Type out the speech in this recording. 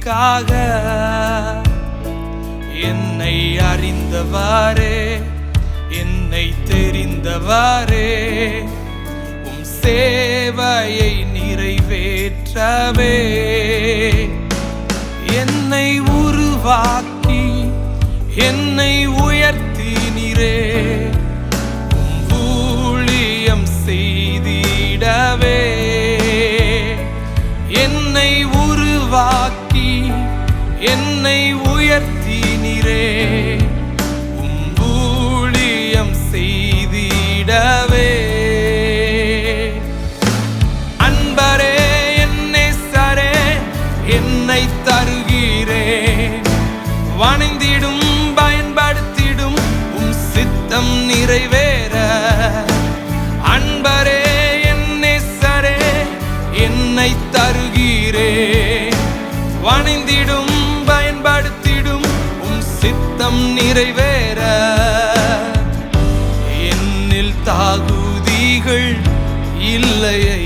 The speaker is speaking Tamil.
நீதிக்காக என்னை அறிந்தவாறே, என்னை தெரிந்தவாறே, உம் சேவையை நிறைவேற்றவே என்னை உருவாக்கி என்னை உயர்த்தினீரே, உம் ஊழியம் செய்திடவே என்னை உருவாக்கி என்னை உயர்த்தினீரே, உம் ஊழியம் செய்திடவே அன்பரே என்னை சரே என்னை தருகிறேன், வணைந்திடும் பயன்படுத்திடும் உம் சித்தம் நிறைவேற. அன்பரே என்னை சரே என்னை தருகிறேன், வணைந்திடும் பயன்படுத்திடும் உம் சித்தம் நிறைவேற. என்னில் தாகுதிகள் இல்லையே